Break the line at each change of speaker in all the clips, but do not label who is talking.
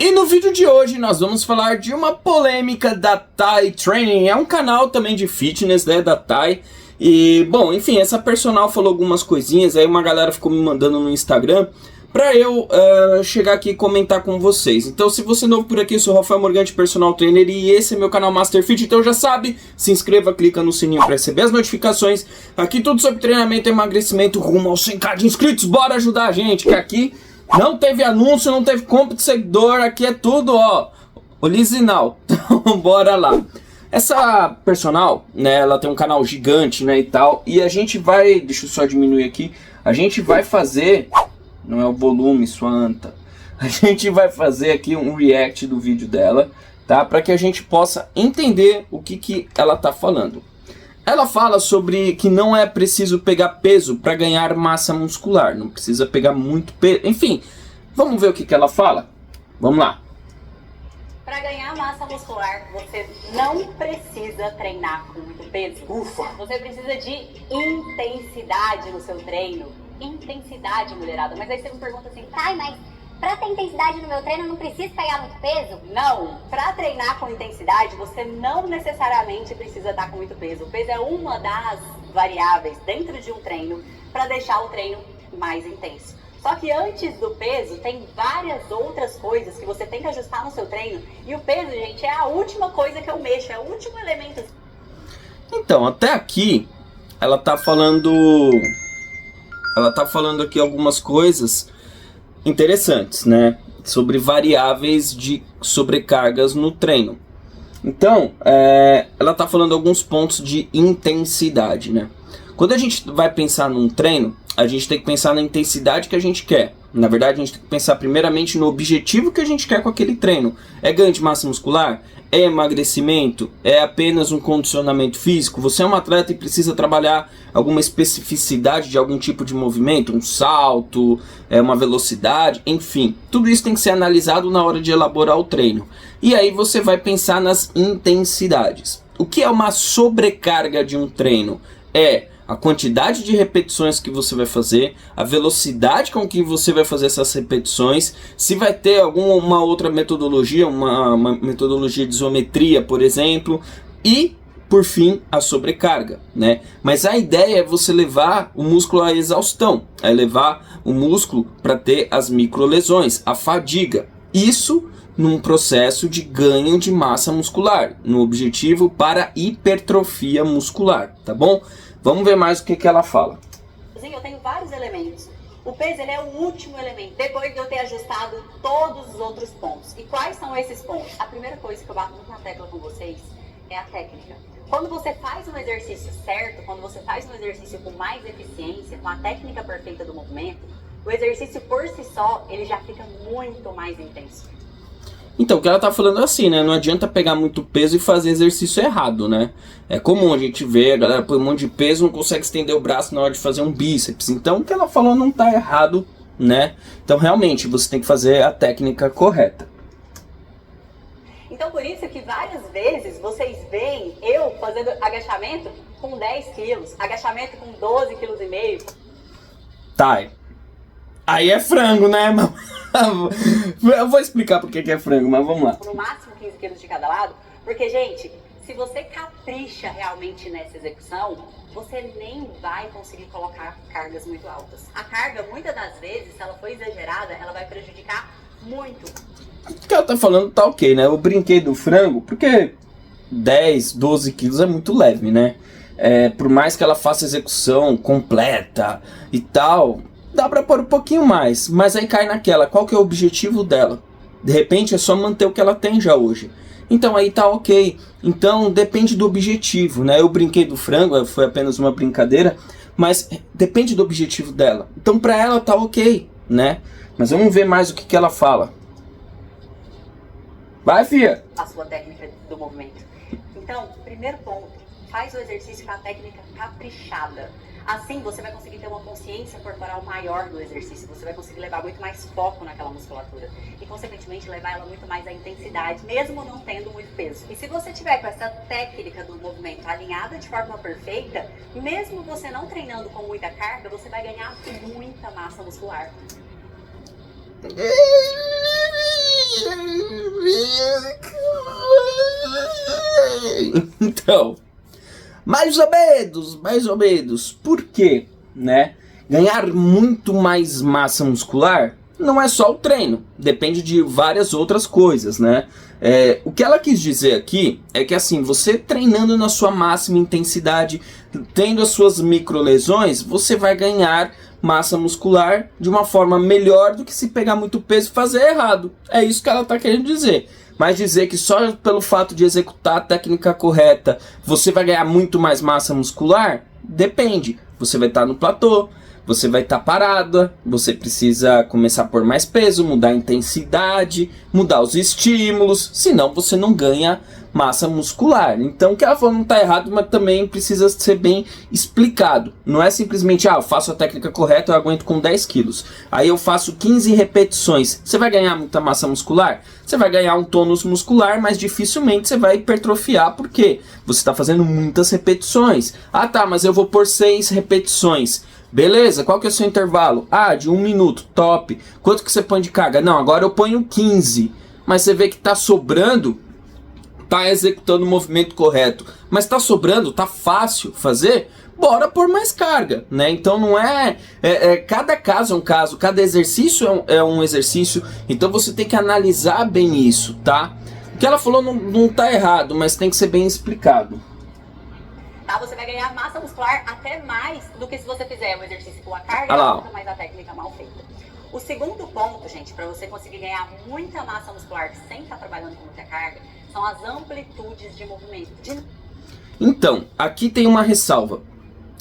E no vídeo de hoje nós vamos falar de uma polêmica da Thai Training. É um canal também de fitness, né, da Thai. E, bom, enfim, essa personal falou algumas coisinhas, aí uma galera ficou me mandando no Instagram pra eu chegar aqui e comentar com vocês. Então, se você é novo por aqui, eu sou o Rafael Morgante, personal trainer, e esse é meu canal Master Fit. Então já sabe, se inscreva, clica no sininho pra receber as notificações. Aqui tudo sobre treinamento e emagrecimento rumo aos 100k de inscritos. Bora ajudar a gente, que aqui não teve anúncio, não teve compra de seguidor, aqui é tudo, ó, original. Então, bora lá. Essa personal, né, ela tem um canal gigante, né, e tal, e a gente vai, deixa eu só diminuir aqui, a gente vai fazer, não é o volume, sua anta, a gente vai fazer aqui um react do vídeo dela, tá, para que a gente possa entender o que ela tá falando. Ela fala sobre que não é preciso pegar peso para ganhar massa muscular, não precisa pegar muito peso, enfim, vamos ver o que ela fala? Vamos lá.
Para ganhar massa muscular, você não precisa treinar com muito peso.
Ufa!
Você precisa de intensidade no seu treino. Intensidade, mulherada. Mas aí você me pergunta assim,
Ai, mas pra ter intensidade no meu treino eu não preciso pegar muito peso?
não, para treinar com intensidade, você não necessariamente precisa estar com muito peso. O peso é uma das variáveis dentro de um treino para deixar o treino mais intenso. Só que antes do peso, tem várias outras coisas que você tem que ajustar no seu treino. E o peso, gente, é a última coisa que eu mexo, é o último elemento.
Então, até aqui, ela tá falando aqui algumas coisas interessantes, né? Sobre variáveis de sobrecargas no treino. Então, ela tá falando alguns pontos de intensidade, né? Quando a gente vai pensar num treino, a gente tem que pensar na intensidade que a gente quer. Na verdade, a gente tem que pensar primeiramente no objetivo que a gente quer com aquele treino. É ganho de massa muscular? É emagrecimento? É apenas um condicionamento físico? Você é um atleta e precisa trabalhar alguma especificidade de algum tipo de movimento? Um salto, uma velocidade, enfim. Tudo isso tem que ser analisado na hora de elaborar o treino. E aí você vai pensar nas intensidades. O que é uma sobrecarga de um treino? É a quantidade de repetições que você vai fazer, a velocidade com que você vai fazer essas repetições, se vai ter alguma outra metodologia, uma metodologia de isometria, por exemplo, e, por fim, a sobrecarga, né? Mas a ideia é você levar o músculo à exaustão, é levar o músculo para ter as microlesões, a fadiga. Isso num processo de ganho de massa muscular, no objetivo para hipertrofia muscular, tá bom? Vamos ver mais o que ela fala.
Eu tenho vários elementos. O peso ele é o último elemento, depois de eu ter ajustado todos os outros pontos. E quais são esses pontos? A primeira coisa que eu bato muito na tecla com vocês é a técnica. Quando você faz um exercício certo, quando você faz um exercício com mais eficiência, com a técnica perfeita do movimento, o exercício por si só, ele já fica muito mais intenso.
Então, o que ela tá falando é assim, né? Não adianta pegar muito peso e fazer exercício errado, né? É comum a gente ver, a galera põe um monte de peso, não consegue estender o braço na hora de fazer um bíceps. Então, o que ela falou não tá errado, né? Então, realmente, você tem que fazer a técnica correta.
Então, por isso que várias vezes vocês veem eu fazendo agachamento com 10 quilos, agachamento com 12,5 kg.
Tá. Aí é frango, né? Eu vou explicar por que é frango, mas vamos lá.
No máximo 15 quilos de cada lado, porque, gente, se você capricha realmente nessa execução, você nem vai conseguir colocar cargas muito altas. A carga, muitas das vezes, se ela for exagerada, ela vai prejudicar muito.
O que ela tá falando tá ok, né? Eu brinquei do frango porque 10, 12 quilos é muito leve, né? Por mais que ela faça execução completa e tal, dá pra pôr um pouquinho mais, mas aí cai naquela, qual que é o objetivo dela? De repente é só manter o que ela tem já hoje. Então aí tá ok. Então depende do objetivo, né? Eu brinquei do frango, foi apenas uma brincadeira, mas depende do objetivo dela. Então pra ela tá ok, né? Mas vamos ver mais o que ela fala. Vai, fia!
A sua técnica do movimento. Então, primeiro ponto, faz o exercício com a técnica caprichada. Assim, você vai conseguir ter uma consciência corporal maior do exercício. Você vai conseguir levar muito mais foco naquela musculatura. E, consequentemente, levar ela muito mais à intensidade, mesmo não tendo muito peso. E se você tiver com essa técnica do movimento alinhada de forma perfeita, mesmo você não treinando com muita carga, você vai ganhar muita massa muscular.
Então, mais ou menos. Por quê? Né? Ganhar muito mais massa muscular não é só o treino, depende de várias outras coisas, né? O que ela quis dizer aqui é que assim, você treinando na sua máxima intensidade, tendo as suas microlesões, você vai ganhar massa muscular de uma forma melhor do que se pegar muito peso e fazer errado. É isso que ela está querendo dizer. Mas dizer que só pelo fato de executar a técnica correta você vai ganhar muito mais massa muscular, depende. Você vai estar no platô, você vai estar parada, você precisa começar a pôr mais peso, mudar a intensidade, mudar os estímulos, senão você não ganha massa muscular. Então o que ela falou não está errado, mas também precisa ser bem explicado. Não é simplesmente, eu faço a técnica correta, eu aguento com 10 quilos. Aí eu faço 15 repetições. Você vai ganhar muita massa muscular? Você vai ganhar um tônus muscular, mas dificilmente você vai hipertrofiar, porque você está fazendo muitas repetições. Ah tá, mas eu vou por 6 repetições. Beleza, qual que é o seu intervalo? De 1 minuto, top. Quanto que você põe de carga? Não, agora eu ponho 15. Mas você vê que tá sobrando, tá executando o movimento correto. Mas tá sobrando, tá fácil fazer? Bora pôr mais carga, né? Então não cada caso é um caso, cada exercício é um exercício. Então você tem que analisar bem isso, tá? O que ela falou não tá errado, mas tem que ser bem explicado.
Tá? Você vai ganhar massa muscular até mais do que se você fizer um exercício com a carga alta, mas a técnica mal feita. O segundo ponto, gente, para você conseguir ganhar muita massa muscular sem estar trabalhando com muita carga, são as amplitudes de movimento.
Então, aqui tem uma ressalva.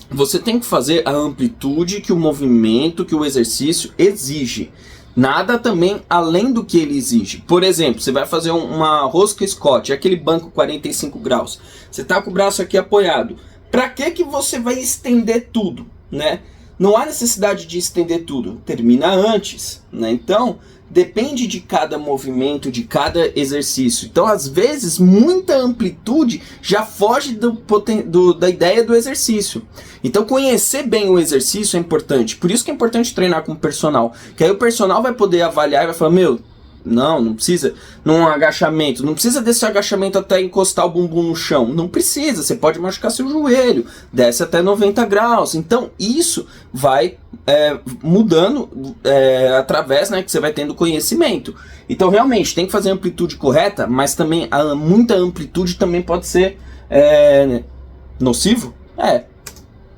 Você tem que fazer a amplitude que o movimento, que o exercício exige. Nada também além do que ele exige. Por exemplo, você vai fazer uma rosca Scott, aquele banco 45 graus. Você está com o braço aqui apoiado. Para que você vai estender tudo, né? Não há necessidade de estender tudo. Termina antes, né? Então, depende de cada movimento, de cada exercício. Então, às vezes, muita amplitude já foge da ideia do exercício. Então, conhecer bem o exercício é importante. Por isso que é importante treinar com o personal. Que aí o personal vai poder avaliar e vai falar, não precisa num agachamento, não precisa desse agachamento até encostar o bumbum no chão, não precisa, você pode machucar seu joelho, desce até 90 graus, então isso vai mudando através, né, que você vai tendo conhecimento. Então realmente tem que fazer a amplitude correta, mas também muita amplitude também pode ser nocivo.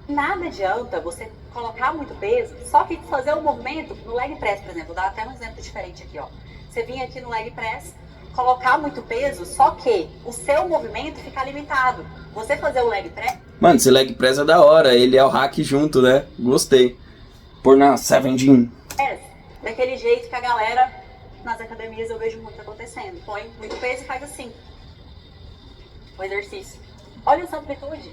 Nada adianta você colocar muito peso, só que fazer o movimento no leg press, por exemplo, vou dar até um exemplo diferente aqui, ó. Você vir aqui no leg press, colocar muito peso, só que o seu movimento fica limitado. Você fazer o leg press...
Mano, esse leg press é da hora, ele é o hack junto, né? Gostei. Pôr na 7
daquele jeito que a galera nas academias eu vejo muito acontecendo. Põe muito peso e faz assim. O exercício. Olha essa amplitude.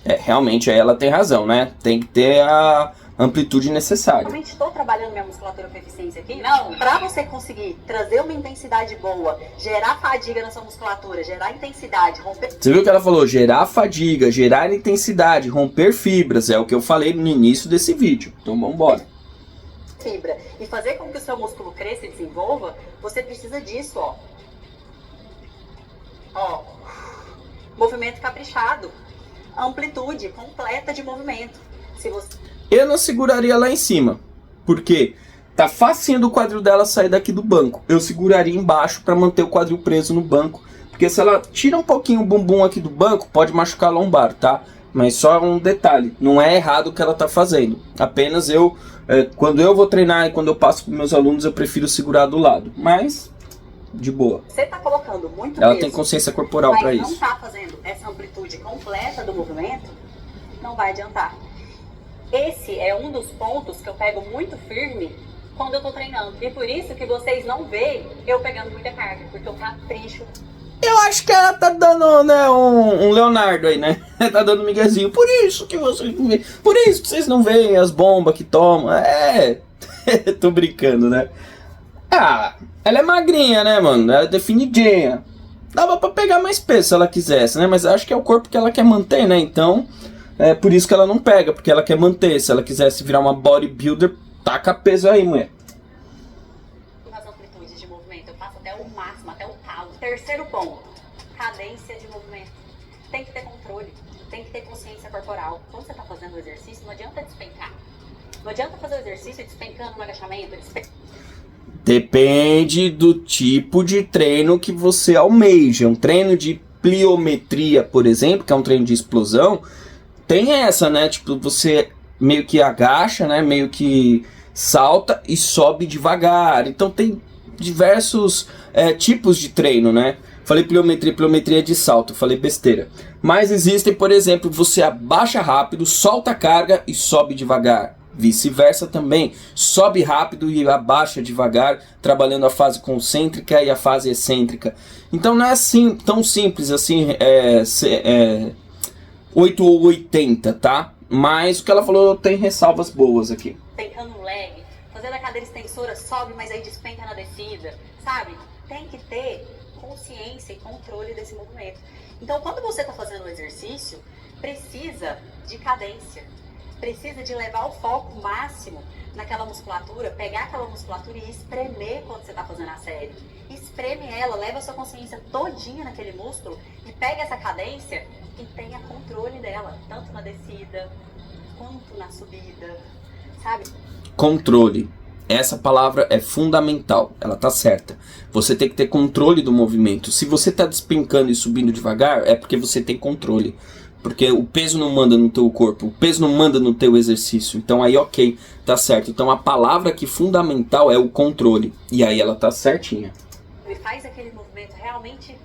Realmente aí ela tem razão, né? Tem que ter a amplitude necessária.
Realmente estou trabalhando minha musculatura com eficiência aqui? Não. Para você conseguir trazer uma intensidade boa, gerar fadiga na sua musculatura, gerar intensidade, romper...
Você viu que ela falou? Gerar fadiga, gerar intensidade, romper fibras. É o que eu falei no início desse vídeo. Então vamos embora.
Fibra. E fazer com que o seu músculo cresça e desenvolva, você precisa disso, ó. Ó. Movimento caprichado. Amplitude completa de movimento. Se você...
Eu não seguraria lá em cima, porque tá facinho do quadril dela sair daqui do banco. Eu seguraria embaixo para manter o quadril preso no banco, porque se ela tira um pouquinho o bumbum aqui do banco, pode machucar a lombar, tá? Mas só um detalhe, não é errado o que ela tá fazendo. Apenas quando eu vou treinar e quando eu passo para meus alunos, eu prefiro segurar do lado. Mas, de boa.
Você tá colocando muito
ela
peso,
tem consciência corporal para isso.
Mas não tá fazendo essa amplitude completa do movimento, não vai adiantar. Esse é um dos pontos que eu pego muito firme quando eu tô treinando. E por isso que vocês não veem eu pegando muita carga, porque eu capricho. Eu
acho que ela tá dando, né, um Leonardo aí, né? Tá dando um miguezinho. Por isso que vocês não veem. Por isso que vocês não veem as bombas que tomam. Tô brincando, né? Ela é magrinha, né, mano? Ela é definidinha. Dava pra pegar mais peso se ela quisesse, né? Mas acho que é o corpo que ela quer manter, né? Então, é por isso que ela não pega, porque ela quer manter. Se ela quisesse virar uma bodybuilder, taca peso aí, mulher.
As amplitudes de movimento, eu faço até o máximo, até o talo. Terceiro ponto, cadência de movimento. tem que ter controle, tem que ter consciência corporal. Quando você está fazendo o exercício, não adianta despencar. Não adianta fazer o exercício despencando no agachamento,
Depende do tipo de treino que você almeja. Um treino de pliometria, por exemplo, que é um treino de explosão, tem essa, né? Tipo, você meio que agacha, né? Meio que salta e sobe devagar. Então tem diversos tipos de treino, né? Falei pliometria de salto, falei besteira. Mas existem, por exemplo, você abaixa rápido, solta a carga e sobe devagar. Vice-versa também, sobe rápido e abaixa devagar, trabalhando a fase concêntrica e a fase excêntrica. Então não é assim, tão simples assim, 8 ou 80, tá? Mas o que ela falou tem ressalvas boas aqui.
Despencando um leg, fazendo a cadeira extensora, sobe, mas aí despenca na descida, sabe? Tem que ter consciência e controle desse movimento. Então quando você está fazendo o exercício, precisa de cadência. Precisa de levar o foco máximo naquela musculatura, pegar aquela musculatura e espremer quando você está fazendo a série. Espreme ela, leva a sua consciência todinha naquele músculo e pega essa cadência e tenha controle dela, tanto na descida quanto na subida, sabe?
Controle. Essa palavra é fundamental, ela tá certa. Você tem que ter controle do movimento. Se você está despencando e subindo devagar, é porque você tem controle. Porque o peso não manda no teu corpo, o peso não manda no teu exercício. Então aí ok, tá certo. Então a palavra aqui fundamental é o controle. E aí ela tá certinha.
E faz aquele movimento realmente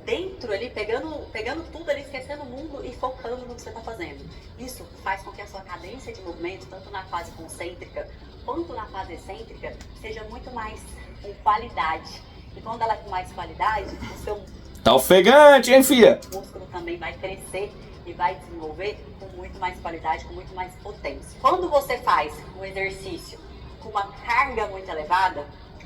dentro ali, pegando tudo ali, esquecendo o mundo e focando no que você tá fazendo. Isso faz com que a sua cadência de movimento, tanto na fase concêntrica quanto na fase excêntrica, seja muito mais com qualidade. E quando ela é com mais qualidade, o seu
tá ofegante, hein, filha?
O músculo também vai crescer e vai desenvolver com muito mais qualidade, com muito mais potência. Quando você faz um exercício com uma carga muito elevada,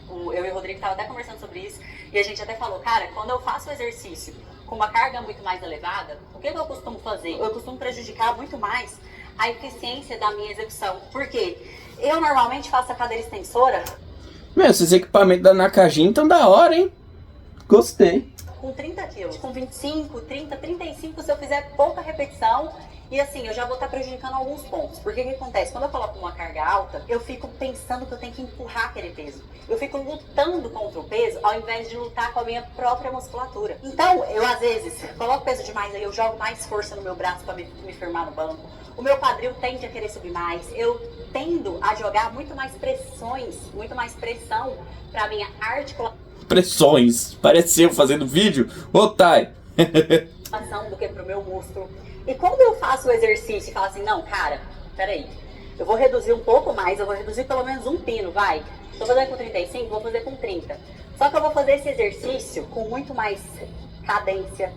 eu e o Rodrigo estavam até conversando sobre isso, e a gente até falou, cara, quando eu faço o exercício com uma carga muito mais elevada, o que eu costumo fazer? Eu costumo prejudicar muito mais a eficiência da minha execução. Por quê? Eu normalmente faço a cadeira extensora.
Meu, esses equipamentos da Nakajin estão da hora, hein? Gostei.
Com 30 quilos, com 25, 30, 35, se eu fizer pouca repetição, e assim, eu já vou estar prejudicando alguns pontos. Porque o que acontece? Quando eu coloco uma carga alta, eu fico pensando que eu tenho que empurrar aquele peso. Eu fico lutando contra o peso, ao invés de lutar com a minha própria musculatura. Então, eu às vezes coloco peso demais, aí eu jogo mais força no meu braço para me firmar no banco. O meu quadril tende a querer subir mais. Eu tendo a jogar muito mais pressões, muito mais pressão para minha articulação.
Pressões. Parece eu fazendo vídeo. Ô, Thay.
Do que pro meu músculo. E quando eu faço o exercício e falo assim, não, cara, peraí, eu vou reduzir um pouco mais, eu vou reduzir pelo menos um pino, vai. Tô fazendo com 35, vou fazer com 30. Só que eu vou fazer esse exercício com muito mais cadência,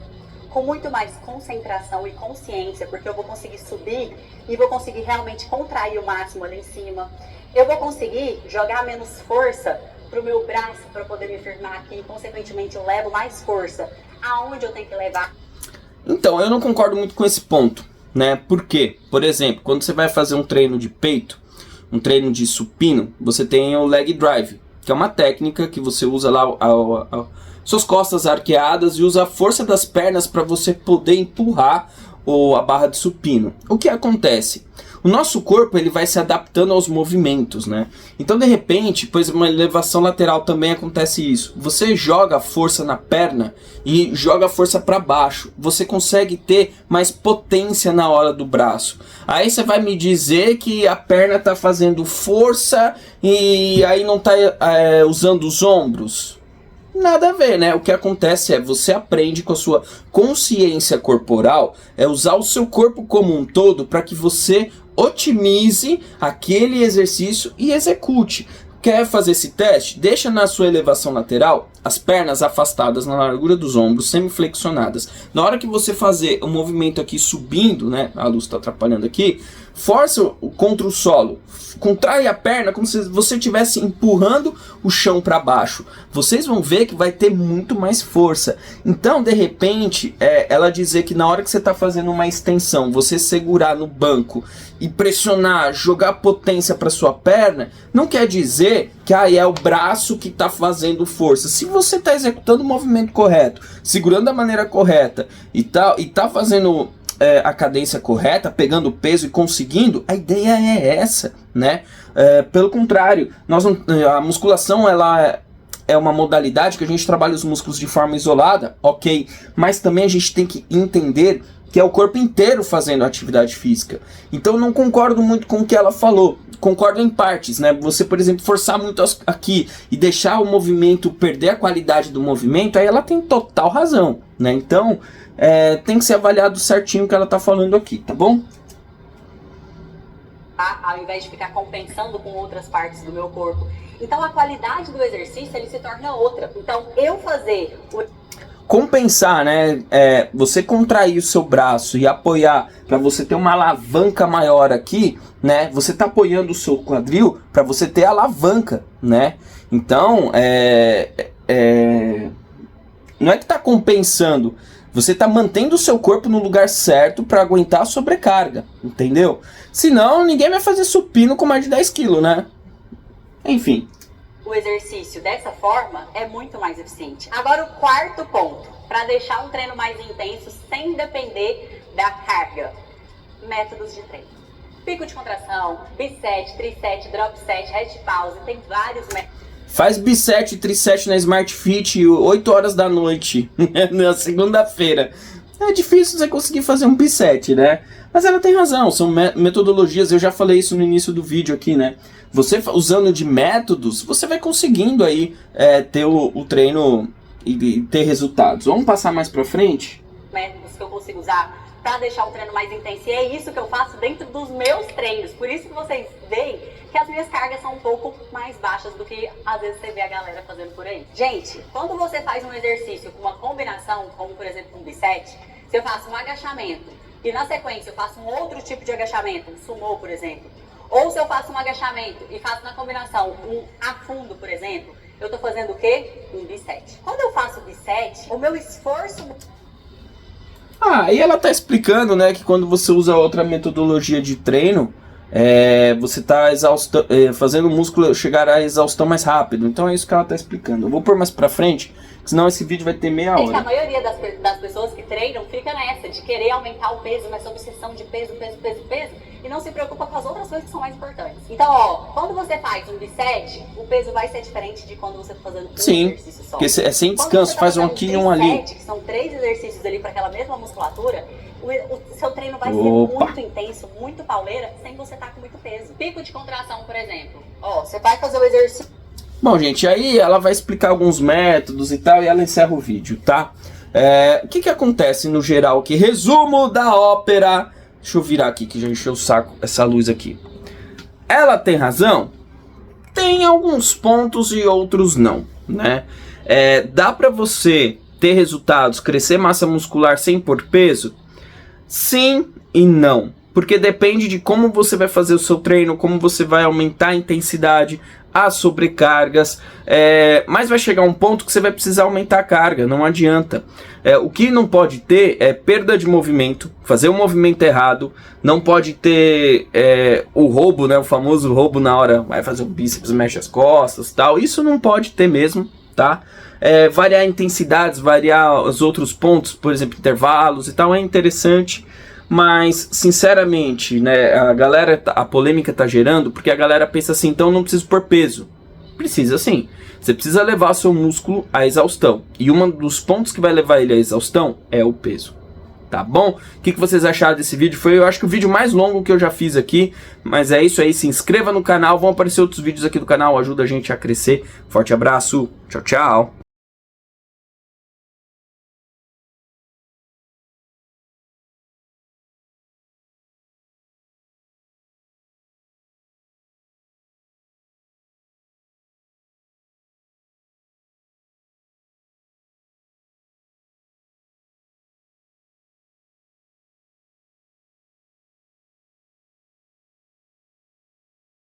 com muito mais concentração e consciência, porque eu vou conseguir subir e vou conseguir realmente contrair o máximo ali em cima. Eu vou conseguir jogar menos força pro meu braço para poder me firmar aqui, e consequentemente eu levo mais força aonde eu tenho que levar.
Então, eu não concordo muito com esse ponto, né? Por quê? Por exemplo, quando você vai fazer um treino de peito, um treino de supino, você tem o leg drive, que é uma técnica que você usa lá suas costas arqueadas e usa a força das pernas para você poder empurrar a barra de supino. O que acontece? O nosso corpo ele vai se adaptando aos movimentos, né? Então, de repente, pois uma elevação lateral também acontece isso. Você joga a força na perna e joga a força para baixo. Você consegue ter mais potência na hora do braço. Aí você vai me dizer que a perna está fazendo força e aí não está usando os ombros? Nada a ver, né? O que acontece é você aprende com a sua consciência corporal, usar o seu corpo como um todo para que você otimize aquele exercício e execute. Quer fazer esse teste? Deixa na sua elevação lateral as pernas afastadas na largura dos ombros, semiflexionadas. Na hora que você fazer o movimento aqui subindo, né? A luz está atrapalhando aqui. Força contra o solo. Contrai a perna como se você estivesse empurrando o chão para baixo. Vocês vão ver que vai ter muito mais força. Então, de repente, ela dizer que na hora que você está fazendo uma extensão, você segurar no banco e pressionar, jogar potência para sua perna, não quer dizer que é o braço que está fazendo força. Se você está executando o movimento correto, segurando da maneira correta e tá fazendo a cadência correta, pegando o peso e conseguindo, a ideia é essa, né? Pelo contrário, a musculação ela é uma modalidade que a gente trabalha os músculos de forma isolada, ok, mas também a gente tem que entender que é o corpo inteiro fazendo atividade física. Então eu não concordo muito com o que ela falou, concordo em partes, né? Você, por exemplo, forçar muito aqui e deixar o movimento, perder a qualidade do movimento, aí ela tem total razão, né? Então tem que ser avaliado certinho o que ela tá falando aqui, tá bom?
Ao invés de ficar compensando com outras partes do meu corpo. Então a qualidade do exercício ele se torna outra. Então eu fazer
compensar, né? Você contrair o seu braço e apoiar para você ter uma alavanca maior aqui, né? Você tá apoiando o seu quadril para você ter alavanca, né? Então não é que tá compensando. Você está mantendo o seu corpo no lugar certo para aguentar a sobrecarga, entendeu? Senão ninguém vai fazer supino com mais de 10 kg, né? Enfim.
O exercício dessa forma é muito mais eficiente. Agora o quarto ponto, para deixar um treino mais intenso sem depender da carga. Métodos de treino. Pico de contração, biset, triset, drop set, rest pause, tem vários métodos.
Faz biset e triset na Smart Fit 8 horas da noite, na segunda-feira. É difícil você conseguir fazer um biset, né? Mas ela tem razão, são metodologias, eu já falei isso no início do vídeo aqui, né? Você usando de métodos, você vai conseguindo aí ter o treino e ter resultados. Vamos passar mais pra frente?
Métodos que eu consigo usar para deixar o treino mais intenso. E é isso que eu faço dentro dos meus treinos. Por isso que vocês veem que as minhas cargas são um pouco mais baixas do que às vezes você vê a galera fazendo por aí. Gente, quando você faz um exercício com uma combinação, como por exemplo um biset, se eu faço um agachamento e na sequência eu faço um outro tipo de agachamento, um sumô, por exemplo, ou se eu faço um agachamento e faço na combinação um afundo, por exemplo, eu tô fazendo o quê? Um biset. Quando eu faço biset, o meu esforço...
E ela tá explicando, né, que quando você usa outra metodologia de treino, você tá fazendo o músculo chegar à exaustão mais rápido. Então é isso que ela tá explicando. Eu vou pôr mais pra frente, senão esse vídeo vai ter meia hora.
A maioria das pessoas que treinam fica nessa, de querer aumentar o peso, nessa obsessão de peso, e não se preocupa com as outras coisas que são mais importantes. Então, quando você faz um biset, o peso vai ser diferente de quando você tá fazendo um exercício só.
Porque é sem descanso, faz um aqui e um ali.
Que são 3 exercícios ali para aquela mesma musculatura, o seu treino vai ser muito intenso, muito pauleira, sem você estar com muito peso. Pico de contração, por exemplo. Você vai fazer o exercício...
Bom, gente, aí ela vai explicar alguns métodos e tal, e ela encerra o vídeo, tá? O que acontece no geral aqui? Resumo da ópera. Deixa eu virar aqui, que já encheu o saco essa luz aqui. Ela tem razão? Tem alguns pontos e outros não, né? Dá pra você ter resultados, crescer massa muscular sem pôr peso? Sim e não. Porque depende de como você vai fazer o seu treino, como você vai aumentar a intensidade, as sobrecargas, mas vai chegar um ponto que você vai precisar aumentar a carga, não adianta. O que não pode ter é perda de movimento, fazer o movimento errado, não pode ter o roubo, né, o famoso roubo na hora, vai fazer o bíceps, mexe as costas, tal, isso não pode ter mesmo, tá? Variar intensidades, variar os outros pontos, por exemplo, intervalos e tal, é interessante. Mas, sinceramente, né, a polêmica tá gerando porque a galera pensa assim, então não preciso pôr peso. Precisa sim. Você precisa levar seu músculo à exaustão. E um dos pontos que vai levar ele à exaustão é o peso. Tá bom? O que vocês acharam desse vídeo? Foi, eu acho que o vídeo mais longo que eu já fiz aqui. Mas é isso aí, se inscreva no canal. Vão aparecer outros vídeos aqui do canal, ajuda a gente a crescer. Forte abraço, tchau, tchau.